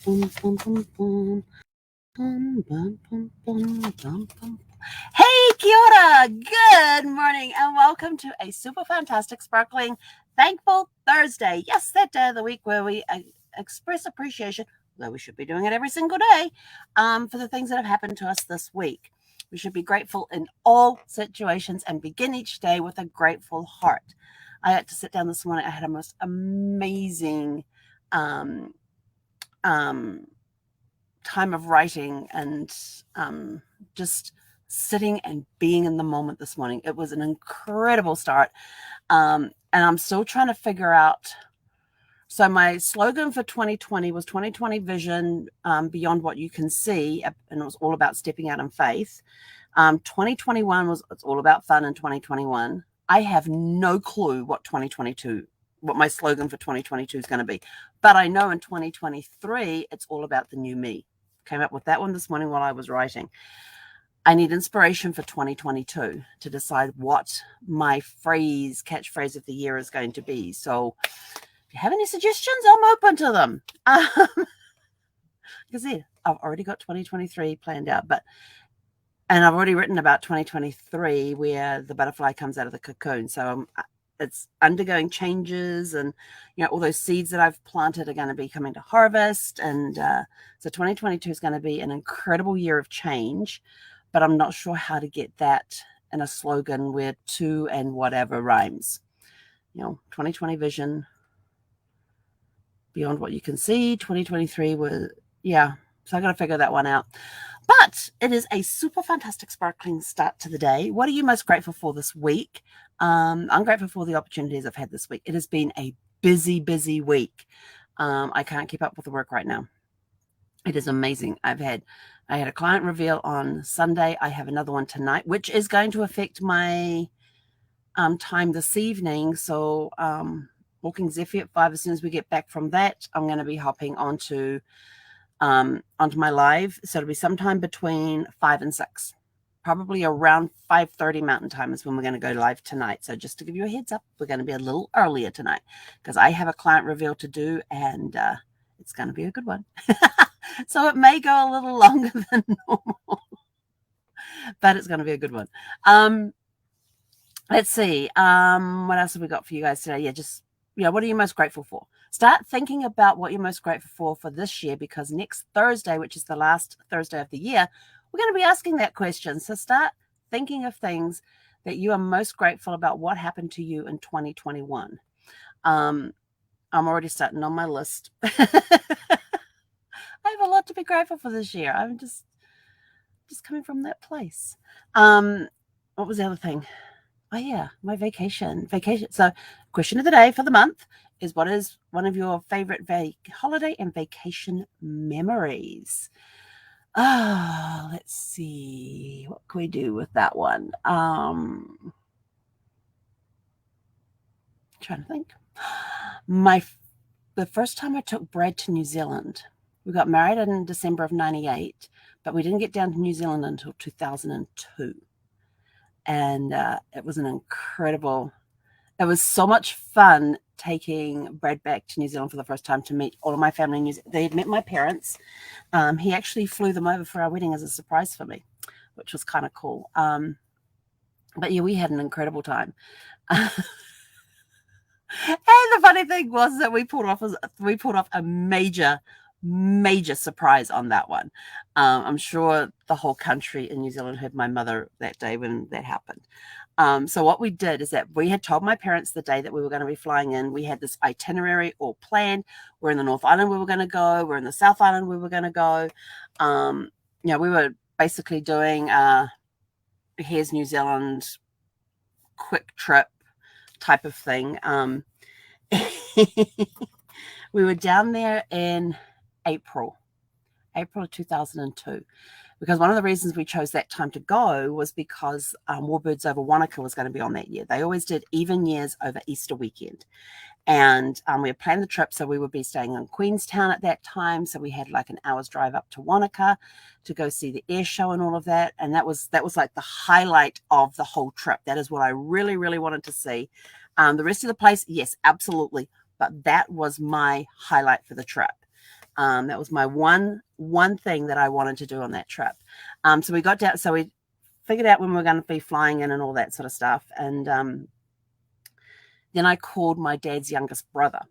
Hey, kia ora! Good morning and welcome to a super fantastic, sparkling, thankful Thursday. Yes, that day of the week where we express appreciation, though we should be doing it every single day, for the things that have happened to us this week. We should be grateful in all situations and begin each day with a grateful heart. I had to sit down this morning. I had a most amazing time of writing and just sitting and being in the moment this morning. It was an incredible start. And I'm still trying to figure out. So my slogan for 2020 was 2020 vision beyond what you can see. And it was all about stepping out in faith. 2021 was, it's all about fun in 2021. I have no clue what my slogan for 2022 is going to be. But I know in 2023, it's all about the new me. Came up with that one this morning while I was writing. I need inspiration for 2022 to decide what my catchphrase of the year is going to be. So if you have any suggestions, I'm open to them. Like I said, I've already got 2023 planned out, and I've already written about 2023 where the butterfly comes out of the cocoon. So it's undergoing changes, and all those seeds that I've planted are going to be coming to harvest. And so 2022 is going to be an incredible year of change, but I'm not sure how to get that in a slogan where to and whatever rhymes. 2020 vision beyond what you can see. 2023 was, so I got to figure that one out. But it is a super fantastic, sparkling start to the day. What are you most grateful for this week? I'm grateful for the opportunities I've had this week. It has been a busy, busy week. I can't keep up with the work right now. It is amazing. I had a client reveal on Sunday. I have another one tonight, which is going to affect my time this evening. So walking Zephyr at 5. As soon as we get back from that, I'm going to be hopping onto my live. So it'll be sometime between 5 and 6, probably around 5:30 Mountain Time is when we're going to go live tonight. So just to give you a heads up, we're going to be a little earlier tonight because I have a client reveal to do, and it's going to be a good one. So it may go a little longer than normal, but it's going to be a good one. Let's see. What else have we got for you guys today? What are you most grateful for? Start thinking about what you're most grateful for this year, because next Thursday, which is the last Thursday of the year, we're going to be asking that question. So start thinking of things that you are most grateful about, what happened to you in 2021. I'm already starting on my list. I have a lot to be grateful for this year. I'm just coming from that place. What was the other thing? Oh yeah, my vacation. So question of the day for the month is, what is one of your favorite holiday and vacation memories? Let's see. What can we do with that one? Trying to think. The first time I took Brad to New Zealand, we got married in December of 98, but we didn't get down to New Zealand until 2002. And it was it was so much fun taking Brad back to New Zealand for the first time to meet all of my family in New Zealand. They had met my parents. He actually flew them over for our wedding as a surprise for me, which was kind of cool. But yeah, we had an incredible time. And the funny thing was that we pulled off a major surprise on that one. I'm sure the whole country in New Zealand heard my mother that day when that happened. So what we did is that we had told my parents the day that we were going to be flying in. We had this itinerary all planned. We're in the North Island we were going to go. We're in the South Island we were going to go. We were basically doing here's New Zealand quick trip type of thing. We were down there in April of 2002, because one of the reasons we chose that time to go was because Warbirds Over Wanaka was going to be on that year. They always did even years over Easter weekend. And we had planned the trip, so we would be staying in Queenstown at that time. So we had like an hour's drive up to Wanaka to go see the air show and all of that. And that was like the highlight of the whole trip. That is what I really, really wanted to see. The rest of the place, yes, absolutely. But that was my highlight for the trip. That was my one thing that I wanted to do on that trip. So we got down, so we figured out when we were going to be flying in and all that sort of stuff. And then I called my dad's youngest brother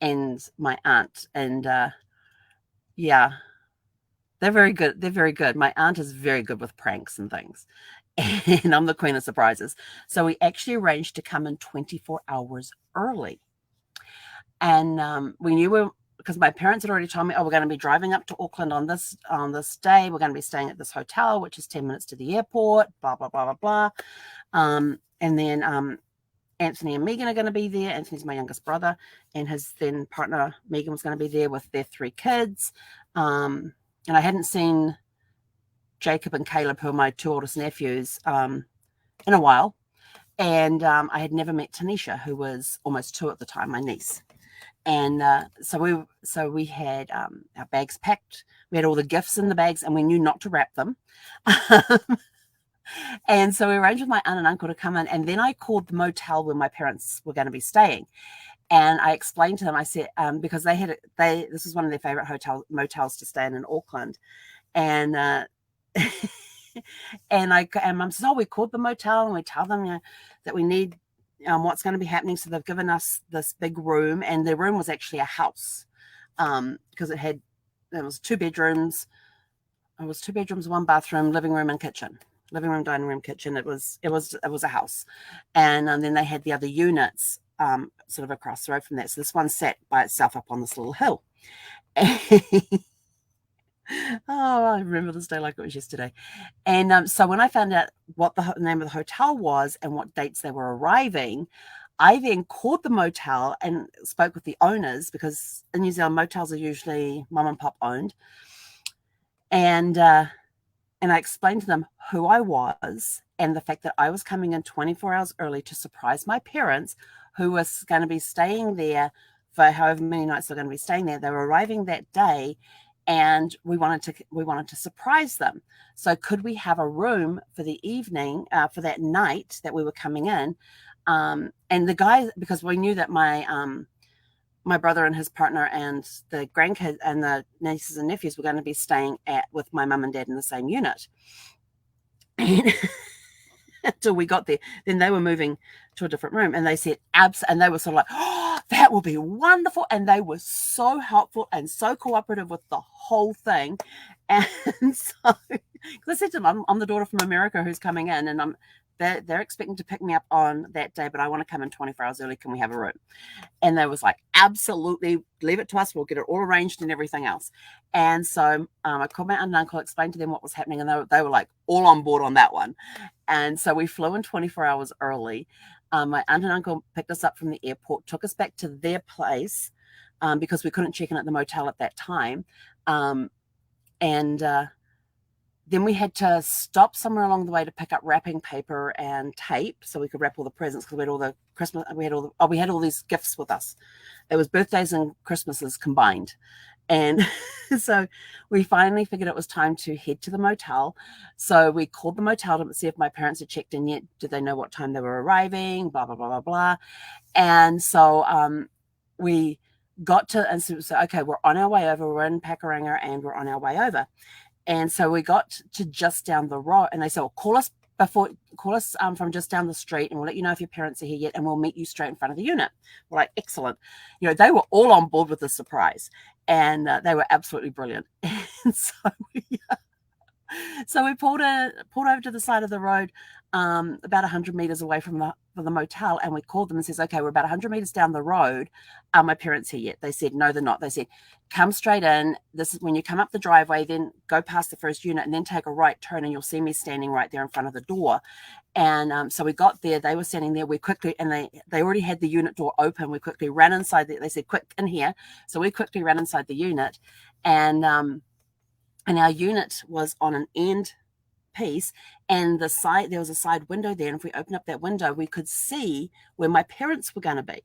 and my aunt. And yeah, they're very good. They're very good. My aunt is very good with pranks and things. And I'm the queen of surprises. So we actually arranged to come in 24 hours early. And we knew because my parents had already told me, oh, we're going to be driving up to Auckland on this day. We're going to be staying at this hotel, which is 10 minutes to the airport, blah, blah, blah, blah, blah. And then Anthony and Megan are going to be there. Anthony's my youngest brother, and his then partner, Megan, was going to be there with their 3 kids. And I hadn't seen Jacob and Caleb, who are my 2 oldest nephews, in a while. And I had never met Tanisha, who was almost 2 at the time, my niece. And so we had our bags packed. We had all the gifts in the bags, and we knew not to wrap them. And so we arranged with my aunt and uncle to come in. And then I called the motel where my parents were going to be staying. And I explained to them, I said, because this was one of their favorite motels to stay in Auckland. And and Mum says, oh, we called the motel and we tell them that we need what's going to be happening. So they've given us this big room, and the room was actually a house because it was 2 bedrooms. It was 2 bedrooms, 1 bathroom, living room and kitchen. Living room, dining room, kitchen. It was a house. And then they had the other units sort of across the road from that. So this one sat by itself up on this little hill. Oh, I remember this day like it was yesterday. And so when I found out what the name of the hotel was and what dates they were arriving, I then called the motel and spoke with the owners, because in New Zealand, motels are usually mum and pop owned. And I explained to them who I was and the fact that I was coming in 24 hours early to surprise my parents, who was going to be staying there for however many nights they're going to be staying there. They were arriving that day, and we wanted to surprise them. So could we have a room for the evening, for that night that we were coming in? And the guys, because we knew that my brother and his partner and the grandkids and the nieces and nephews were going to be staying with my mum and dad in the same unit. And until we got there, then they were moving to a different room, and they said and they were sort of like, oh, that will be wonderful. And they were so helpful and so cooperative with the whole thing. And so, because I said to them, I'm the daughter from America who's coming in, and they're expecting to pick me up on that day, but I want to come in 24 hours early. Can we have a room? And they was like, absolutely, leave it to us. We'll get it all arranged and everything else. And so I called my aunt and uncle, explained to them what was happening, and they were like all on board on that one. And so we flew in 24 hours early. My aunt and uncle picked us up from the airport, took us back to their place because we couldn't check in at the motel at that time. Then we had to stop somewhere along the way to pick up wrapping paper and tape so we could wrap all the presents, because we had all the Christmas, we had all these gifts with us. It was birthdays and Christmases combined. And so we finally figured it was time to head to the motel. So we called the motel to see if my parents had checked in yet. Did they know what time they were arriving? Blah, blah, blah, blah, blah. And so we got to, and so okay, we're on our way over. We're in Pakuranga and we're on our way over. And so we got to just down the road, and they said, well, call us from just down the street, and we'll let you know if your parents are here yet, and we'll meet you straight in front of the unit. We're like, excellent. They were all on board with the surprise, and they were absolutely brilliant. And so we pulled over to the side of the road, about 100 meters away from the motel, and we called them and says, okay, we're about 100 meters down the road. Are my parents here yet? They said, no, they're not. They said, come straight in. This is when you come up the driveway, then go past the first unit and then take a right turn, and you'll see me standing right there in front of the door. And so we got there. They were standing there. We quickly, and they already had the unit door open. We quickly ran inside. They said, quick, in here. So we quickly ran inside the unit, and our unit was on an end piece, and there was a side window there, and if we opened up that window, we could see where my parents were going to be,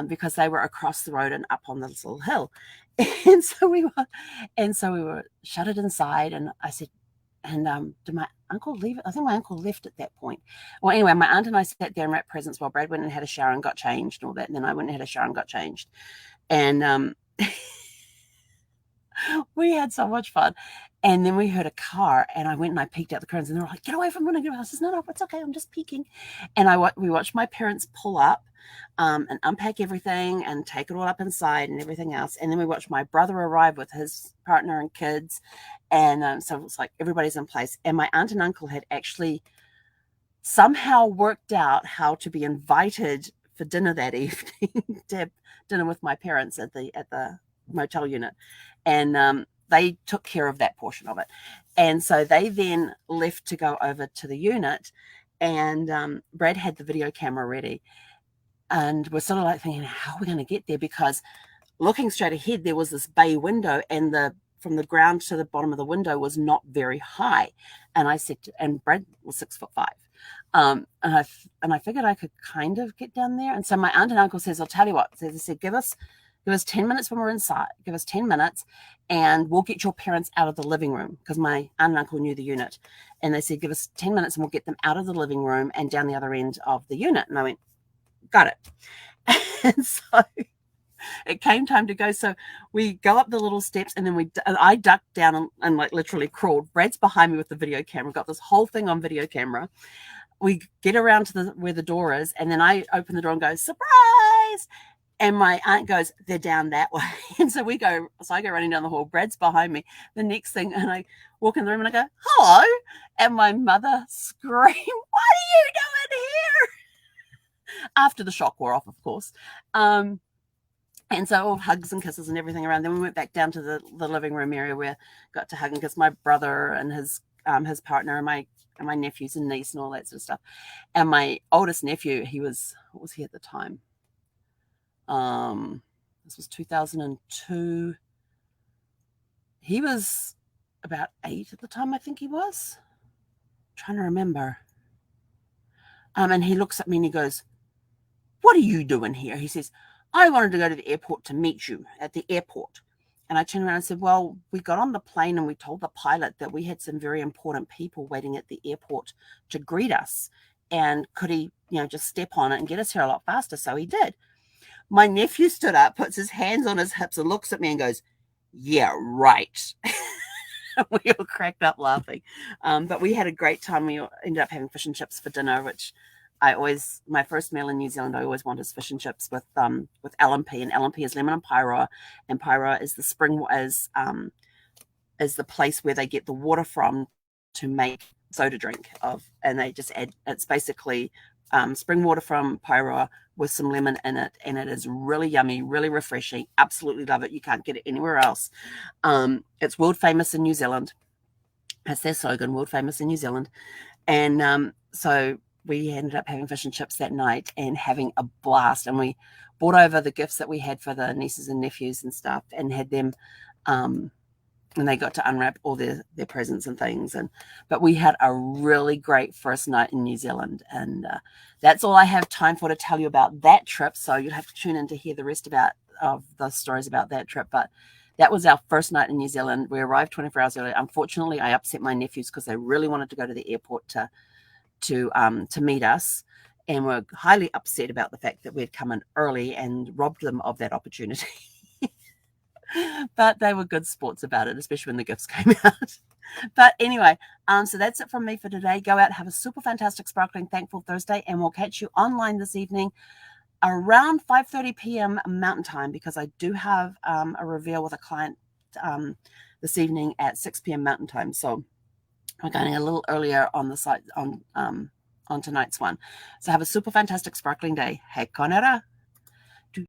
because they were across the road and up on this little hill. And so we were shuttered inside, and I said, and did my uncle leave? I think my uncle left at that point. Well, anyway, my aunt and I sat there and wrapped presents while Brad went and had a shower and got changed and all that, and then I went and had a shower and got changed. And We had so much fun. And then we heard a car, and I went and I peeked out the curtains, and they were like, "Get away from the window." I says, "No, it's okay. I'm just peeking." And we watched my parents pull up and unpack everything and take it all up inside and everything else. And then we watched my brother arrive with his partner and kids. And so it's like everybody's in place. And my aunt and uncle had actually somehow worked out how to be invited for dinner that evening to have dinner with my parents at the motel unit. And they took care of that portion of it. And so they then left to go over to the unit, and Brad had the video camera ready. And we're sort of like thinking, how are we going to get there? Because looking straight ahead, there was this bay window, and from the ground to the bottom of the window was not very high. And I said, and Brad was 6'5". And I figured I could kind of get down there. And so my aunt and uncle says, "I'll tell you what." They said, give us 10 minutes when we're inside. Give us 10 minutes and we'll get your parents out of the living room, because my aunt and uncle knew the unit. And they said, give us 10 minutes and we'll get them out of the living room and down the other end of the unit. And I went, got it. And so it came time to go. So we go up the little steps, and then I ducked down and like literally crawled. Brad's behind me with the video camera, got this whole thing on video camera. We get around to where the door is, and then I open the door and go, "Surprise!" And my aunt goes, "They're down that way." And so I go running down the hall. Brad's behind me. The next thing, and I walk in the room and I go, "Hello." And my mother screamed, "What are you doing here?" After the shock wore off, of course. And so all hugs and kisses and everything around. Then we went back down to the living room area where I got to hug and kiss my brother and his partner and my nephews and niece and all that sort of stuff. And my oldest nephew, what was he at the time? This was 2002. He was about 8 at the time, I think he was. I'm trying to remember. And he looks at me and he goes, "What are you doing here?" He says, "I wanted to go to the airport to meet you at the airport." And I turned around and said, "Well, we got on the plane and we told the pilot that we had some very important people waiting at the airport to greet us. And could he, just step on it and get us here a lot faster?" So he did. My nephew stood up, puts his hands on his hips and looks at me and goes, "Yeah, right." We all cracked up laughing. But we had a great time. We ended up having fish and chips for dinner, which my first meal in New Zealand, I always wanted fish and chips with LMP, and LMP is lemon and Pyroa, and Pyroa is the spring, is the place where they get the water from to make soda drink of, and they just add, it's basically spring water from Pyroa with some lemon in it, and it is really yummy, really refreshing. Absolutely love it. You can't get it anywhere else. It's world famous in New Zealand. That's their slogan, world famous in New Zealand. And so we ended up having fish and chips that night and having a blast. And we brought over the gifts that we had for the nieces and nephews and stuff, and had them, and they got to unwrap all their presents and things. But we had a really great first night in New Zealand. And that's all I have time for to tell you about that trip. So you'll have to tune in to hear the rest of the stories about that trip. But that was our first night in New Zealand. We arrived 24 hours early. Unfortunately, I upset my nephews because they really wanted to go to the airport to meet us, and were highly upset about the fact that we'd come in early and robbed them of that opportunity. But they were good sports about it, especially when the gifts came out. But anyway, so that's it from me for today. Go out, have a super fantastic, sparkling, thankful Thursday, and we'll catch you online this evening around 5:30 p.m. Mountain Time, because I do have a reveal with a client this evening at 6 p.m. Mountain Time. So we're going a little earlier on the site on tonight's one. So have a super fantastic, sparkling day. Hei konera.